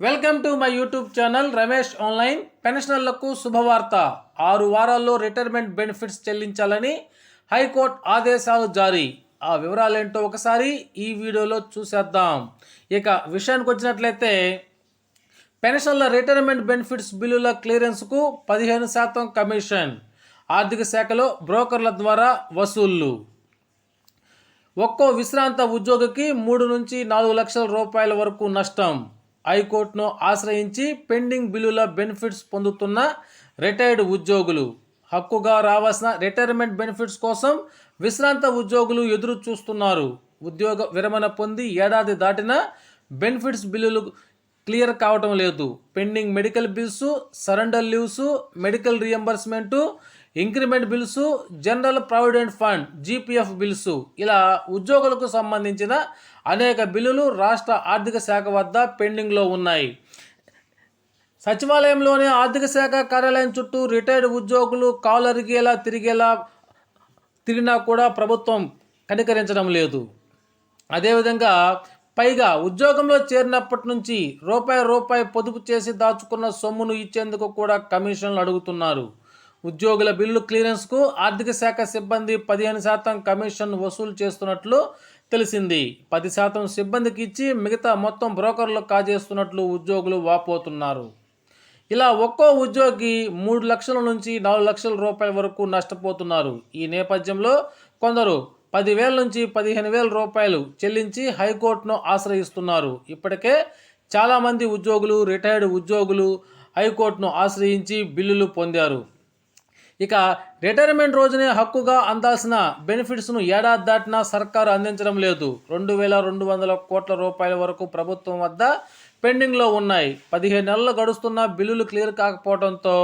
Welcome to my YouTube channel Ramesh online. పెన్షనర్లకు శుభవార్త. 6 వారాల్లో రిటైర్మెంట్ బెనిఫిట్స్ చెల్లించాలని హైకోర్టు ఆదేశాలు జారీ. ఆ వివరాలేంటో ఒకసారి ఈ వీడియోలో చూసేద్దాం. ఇక విషయానికి వచ్చినట్లయితే పెన్షన్ల రిటైర్మెంట్ బెనిఫిట్స్ బిల్లుల క్లియరెన్స్కు 15% కమిషన్. ఆర్థిక శాఖలో బ్రోకర్ల ద్వారా వసూళ్లు. ఒక్కో విశ్రాంత ఉద్యోగికి 3 నుంచి 4 లక్షల రూపాయల వరకు నష్టం. హైకోర్టును ఆశ్రయించి పెండింగ్ బిల్లుల బెనిఫిట్స్ పొందుతున్న రిటైర్డ్ ఉద్యోగులు. హక్కుగా రావాల్సిన రిటైర్మెంట్ బెనిఫిట్స్ కోసం విశ్రాంత ఉద్యోగులు ఎదురు చూస్తున్నారు. ఉద్యోగ విరమణ పొంది ఏడాది దాటినా బెనిఫిట్స్ బిల్లులు క్లియర్ కావటం లేదు. Pending medical bills, surrender leaves, medical reimbursement, increment bills, general provident fund GPF bills, ఇలా ఉద్యోగులకు సంబంధించిన అనేక బిల్లులు రాష్ట్ర ఆర్థిక శాఖ వద్ద పెండింగ్లో ఉన్నాయి. సచివాలయంలోని ఆర్థిక శాఖ కార్యాలయం చుట్టూ రిటైర్డ్ ఉద్యోగులు కాలరిగేలా తిరిగినా కూడా ప్రభుత్వం కనికరించడం లేదు. అదేవిధంగా పైగా ఉద్యోగంలో చేరినప్పటి నుంచి రూపాయి పొదుపు చేసి దాచుకున్న సొమ్మును ఇచ్చేందుకు కూడా కమిషన్లు అడుగుతున్నారు. ఉద్యోగుల బిల్లు క్లియరెన్స్కు ఆర్థిక శాఖ సిబ్బంది 15% కమిషన్ వసూలు చేస్తున్నట్లు తెలిసింది. 10% సిబ్బందికి ఇచ్చి మిగతా మొత్తం బ్రోకర్లు కాజేస్తున్నట్లు ఉద్యోగులు వాపోతున్నారు. ఇలా ఒక్కో ఉద్యోగి 3 లక్షల నుంచి 4 లక్షల రూపాయల వరకు నష్టపోతున్నారు. ఈ నేపథ్యంలో కొందరు 10,000 నుంచి 15,000 రూపాయలు చెల్లించి హైకోర్టును ఆశ్రయిస్తున్నారు. ఇప్పటికే చాలామంది ఉద్యోగులు, రిటైర్డ్ ఉద్యోగులు హైకోర్టును ఆశ్రయించి బిల్లులు పొందారు. ఇక రిటైర్మెంట్ రోజునే హక్కుగా అందాల్సిన బెనిఫిట్స్ను ఏడాది దాటినా సర్కారు అందించడం లేదు. 2,200 కోట్ల రూపాయల వరకు ప్రభుత్వం వద్ద పెండింగ్లో ఉన్నాయి. 15 నెలలు గడుస్తున్న బిల్లులు క్లియర్ కాకపోవడంతో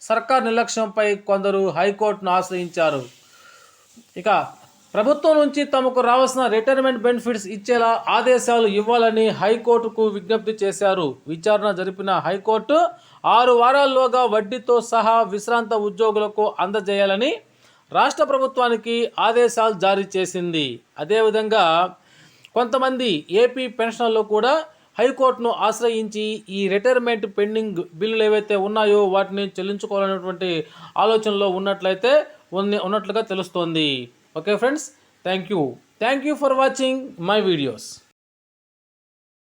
సర్కారు నిర్లక్ష్యంపై కొందరు హైకోర్టును ఆశ్రయించారు. ఇక ప్రభుత్వం నుంచి తమకు రావాల్సిన రిటైర్మెంట్ బెనిఫిట్స్ ఇచ్చేలా ఆదేశాలు ఇవ్వాలని హైకోర్టుకు విజ్ఞప్తి చేశారు. విచారణ జరిపిన హైకోర్టు 6 వారాల్లోగా వడ్డీతో సహా విశ్రాంత ఉద్యోగులకు అందజేయాలని రాష్ట్ర ప్రభుత్వానికి ఆదేశాలు జారీ చేసింది. అదేవిధంగా కొంతమంది ఏపీ పెన్షనర్లు కూడా హైకోర్టును ఆశ్రయించి ఈ రిటైర్మెంట్ పెండింగ్ బిల్లులు ఏవైతే ఉన్నాయో వాటిని చెల్లించుకోవాలనేటువంటి ఆలోచనలో ఉన్నట్లుగా తెలుస్తోంది. Okay friends, thank you for watching my videos.